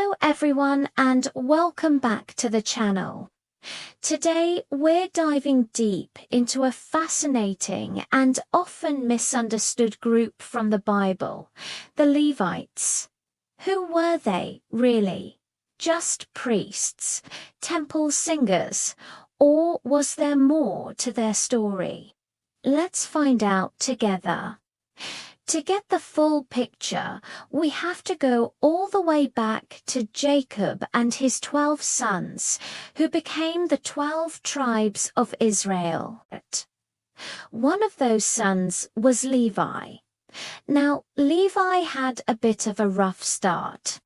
Hello everyone and welcome back to the channel. Today we're diving deep into a fascinating and often misunderstood group from the Bible, the Levites. Who were they, really? Just priests, temple singers, or was there more to their story? Let's find out together. To get the full picture, we have to go all the way back to Jacob and his 12 sons, who became the 12 tribes of Israel. One of those sons was Levi. Now, Levi had a bit of a rough start.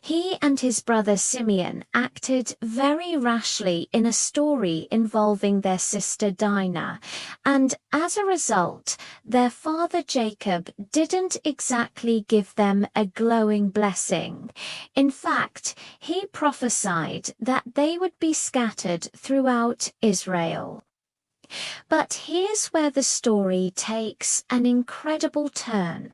He and his brother Simeon acted very rashly in a story involving their sister Dinah, and as a result, their father Jacob didn't exactly give them a glowing blessing. In fact, he prophesied that they would be scattered throughout Israel. But here's where the story takes an incredible turn.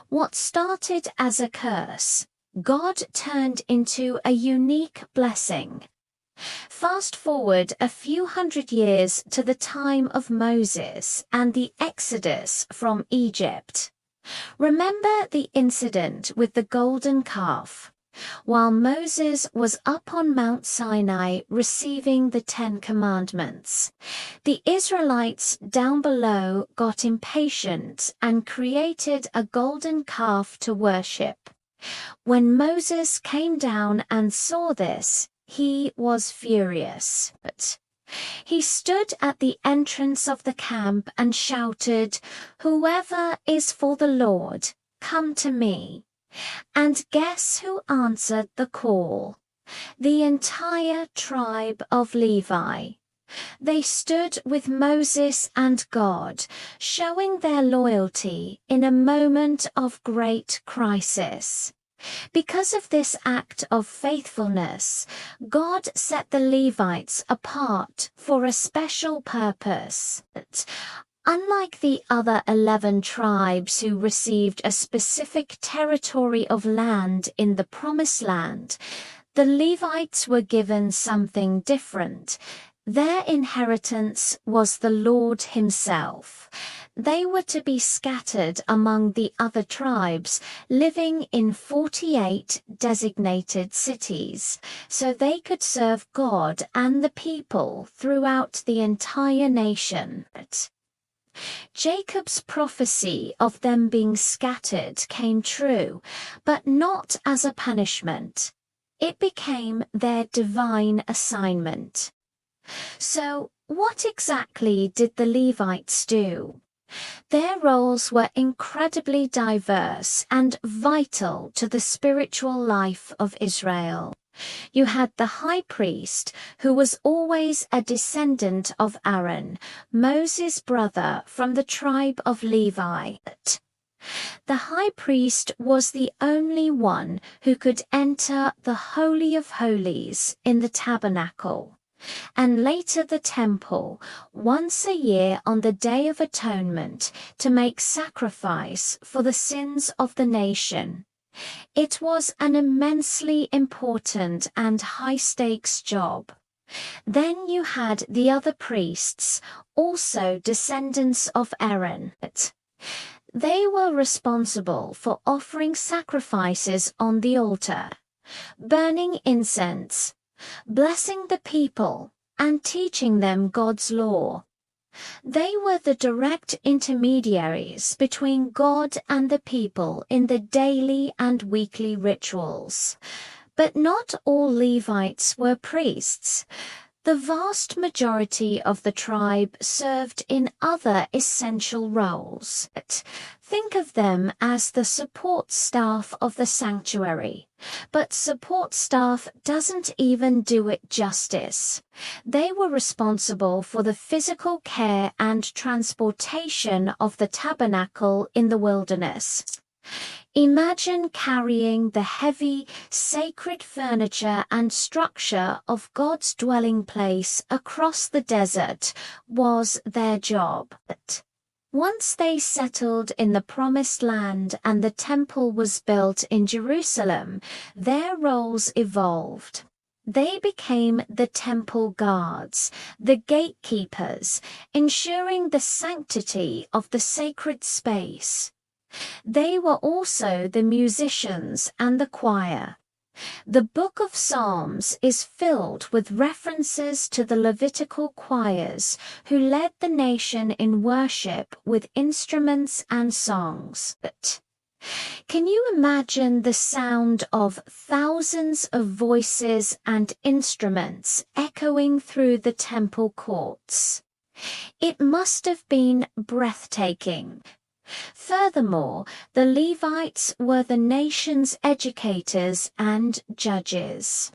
What started as a curse, God turned into a unique blessing. Fast forward a few hundred years to the time of Moses and the Exodus from Egypt. Remember the incident with the golden calf? While Moses was up on Mount Sinai receiving the 10 Commandments, the Israelites down below got impatient and created a golden calf to worship. When Moses came down and saw this, he was furious. But he stood at the entrance of the camp and shouted, "Whoever is for the Lord, come to me." And guess who answered the call? The entire tribe of Levi. They stood with Moses and God, showing their loyalty in a moment of great crisis. Because of this act of faithfulness, God set the Levites apart for a special purpose. Unlike the other 11 tribes who received a specific territory of land in the Promised Land, the Levites were given something different. Their inheritance was the Lord Himself. They were to be scattered among the other tribes, living in 48 designated cities, so they could serve God and the people throughout the entire nation. Jacob's prophecy of them being scattered came true, but not as a punishment. It became their divine assignment. So, what exactly did the Levites do? Their roles were incredibly diverse and vital to the spiritual life of Israel. You had the high priest, who was always a descendant of Aaron, Moses' brother from the tribe of Levi. The high priest was the only one who could enter the Holy of Holies in the Tabernacle, and later the temple, once a year on the Day of Atonement, to make sacrifice for the sins of the nation. It was an immensely important and high-stakes job. Then you had the other priests, also descendants of Aaron. They were responsible for offering sacrifices on the altar, burning incense, blessing the people, and teaching them God's law. They were the direct intermediaries between God and the people in the daily and weekly rituals. But not all Levites were priests. The vast majority of the tribe served in other essential roles. Think of them as the support staff of the sanctuary. But support staff doesn't even do it justice. They were responsible for the physical care and transportation of the tabernacle in the wilderness. Imagine carrying the heavy, sacred furniture and structure of God's dwelling place across the desert was their job. Once they settled in the Promised Land and the temple was built in Jerusalem, their roles evolved. They became the temple guards, the gatekeepers, ensuring the sanctity of the sacred space. They were also the musicians and the choir. The Book of Psalms is filled with references to the Levitical choirs who led the nation in worship with instruments and songs. Can you imagine the sound of thousands of voices and instruments echoing through the temple courts? It must have been breathtaking. Furthermore, the Levites were the nation's educators and judges.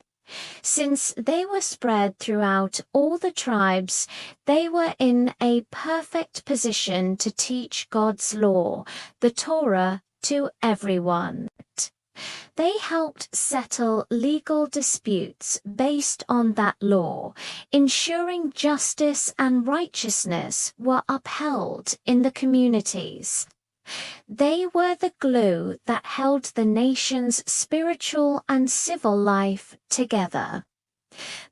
Since they were spread throughout all the tribes, they were in a perfect position to teach God's law, the Torah, to everyone. They helped settle legal disputes based on that law, ensuring justice and righteousness were upheld in the communities. They were the glue that held the nation's spiritual and civil life together.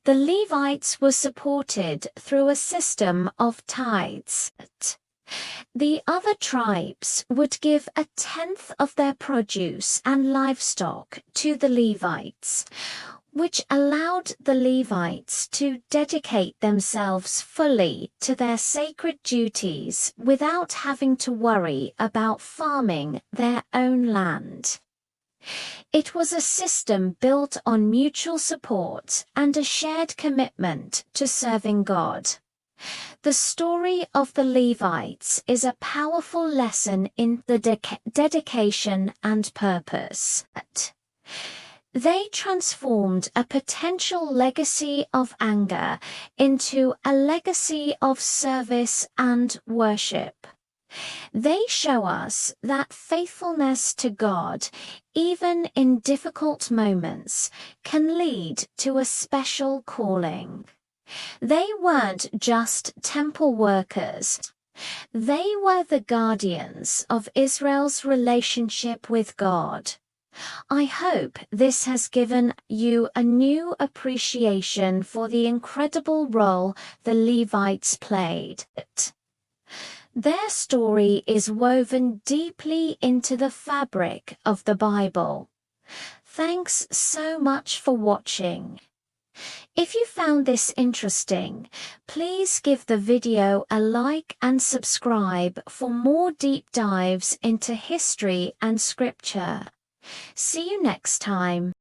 The Levites were supported through a system of tithes. The other tribes would give 1/10 of their produce and livestock to the Levites, which allowed the Levites to dedicate themselves fully to their sacred duties without having to worry about farming their own land. It was a system built on mutual support and a shared commitment to serving God. The story of the Levites is a powerful lesson in the dedication and purpose. They transformed a potential legacy of anger into a legacy of service and worship. They show us that faithfulness to God, even in difficult moments, can lead to a special calling. They weren't just temple workers. They were the guardians of Israel's relationship with God. I hope this has given you a new appreciation for the incredible role the Levites played. Their story is woven deeply into the fabric of the Bible. Thanks so much for watching. If you found this interesting, please give the video a like and subscribe for more deep dives into history and scripture. See you next time.